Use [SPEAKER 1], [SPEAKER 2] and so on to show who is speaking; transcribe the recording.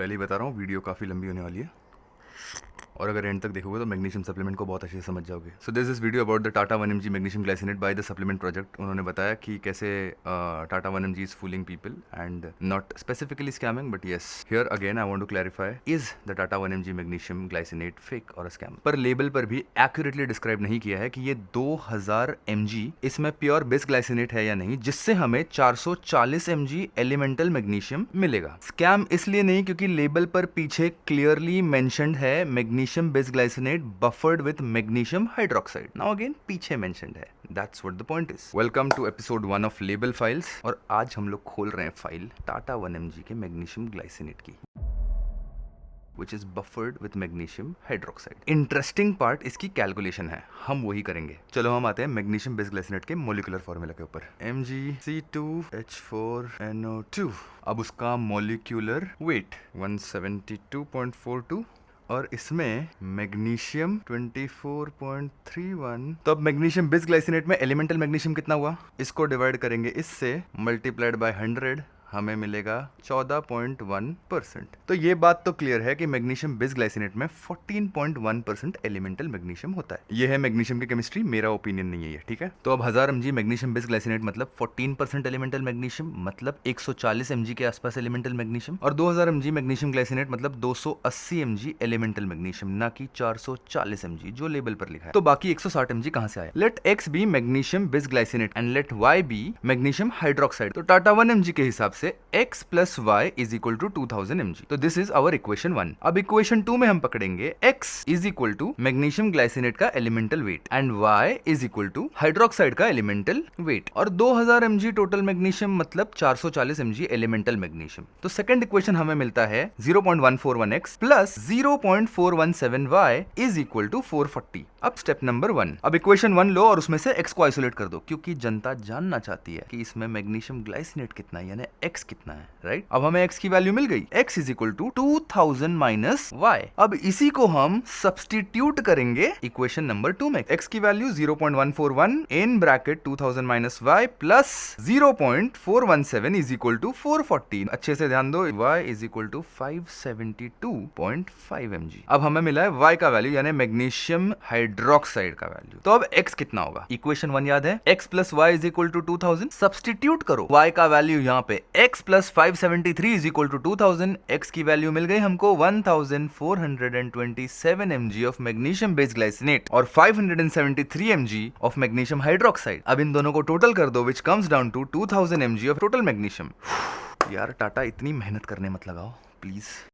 [SPEAKER 1] पहले ही बता रहा हूँ, वीडियो काफ़ी लंबी होने वाली है और अगर एंड तक देखोगे तो मैग्नीशियम सप्लीमेंट को बहुत अच्छे से समझ जाओगे। So this is video about the Tata 1mg magnesium glycinate by the supplement project. उन्होंने बताया कि कैसे Tata 1mg is fooling people and not specifically scamming, but yes here again I want to clarify, is the Tata 1mg magnesium glycinate fake और scam? पर label पर भी accurately describe नहीं किया है कि ये 2000 mg इसमें प्योर बेस ग्लाइसिनेट है या नहीं, जिससे हमें 440 mg एलिमेंटल मैग्नीशियम मिलेगा। स्कैम इसलिए नहीं क्योंकि लेबल पर पीछे क्लियरली मेंशन्ड है magnesium base glycinate buffered with magnesium hydroxide. Now again पीछे मेंशन्ड है, that's what the point is. Welcome to episode 1 of label files और आज हम लोग खोल रहे हैं फाइल टाटा 1mg के मैग्नीशियम ग्लाइसिनेट की, which is buffered with magnesium hydroxide. Interesting part इसकी कैलकुलेशन है, हम वही करेंगे। चलो हम आते हैं मैग्नीशियम बेस ग्लाइसिनेट के मोलिकुलर फॉर्मूला के ऊपर, MgC2H4NO2। अब उसका मोलिकुलर वेट 172.42 और इसमें मैग्नीशियम 24.31। तो अब मैग्नीशियम बेस ग्लाइसिनेट में एलिमेंटल मैग्नीशियम कितना हुआ, इसको डिवाइड करेंगे इससे, मल्टीप्लाइड बाय 100, हमें मिलेगा 14.1%। तो ये बात तो क्लियर है कि मैग्नीशियम बेस ग्लाइसिनेट में 14.1% एलिमेंटल मैग्नीशियम होता है। ये है मैग्नीशियम की केमिस्ट्री, मेरा ओपिनियन नहीं है ये, ठीक है। तो अब 1000 mg मैग्नीशियम बेस ग्लाइसिनेट मतलब 14% एलिमेंटल मैग्नीशियम, मतलब 140 mg के आसपास एलिमेंटल मैग्नीशियम, और 2000 mg मैग्नीशियम ग्लाइसिनेट मतलब 280 mg एलिमेंटल मैग्नीशियम, ना कि 440 mg जो लेबल पर लिखा है। तो बाकी 160 mg कहां से आए? Let x be magnesium base glycinate and let y be magnesium hydroxide. तो टाटा 1mg के हिसाब से x plus y is equal to 2000 mg। तो दिस इज आवर इक्वेशन 1। अब इक्वेशन 2 में हम पकड़ेंगे x is equal to magnesium glycinate का elemental weight and y is equal to hydroxide का एलिमेंटल वेट, और 2000 mg टोटल मैग्नीशियम मतलब 440 mg elemental magnesium. तो सेकंड इक्वेशन हमें मिलता है 0.141x plus 0.417y is equal to 440। अब स्टेप नंबर 1, अब इक्वेशन 1 लो और उसमें से x को आइसोलेट कर दो, क्योंकि जनता जानना चाहती है कि इसमें मैग्नीशियम ग्लाइसिनेट कितना है, यानी x कितना है, राइट। अब हमें x की वैल्यू मिल गई, x is equal to 2000 minus y। अब इसी को हम सब्स्टिट्यूट करेंगे इक्वेशन नंबर 2 में। x की value 0.141 in bracket 2000 minus y plus 0.417 is equal to 440। अच्छे से ध्यान दो, y is equal to 572.5 mg। अब हमें मिला है y का वैल्यू यानी मैग्नीशियम हाइड्रोक्साइड का वैल्यू। तो अब x कितना होगा? इक्वेशन 1 याद है, x plus y is equal to 2000। Substitute करो, y का वैल्यू यहाँ पे x plus 573 is equal to 2000। x की वैल्यू मिल गई हमको 1427 mg of magnesium base glycinate और 573 mg ऑफ मैग्नीशियम हाइड्रोक्साइड। अब इन दोनों को टोटल कर दो, which comes down to 2000 mg of total magnesium. यार टाटा इतनी मेहनत करने मत लगाओ प्लीज।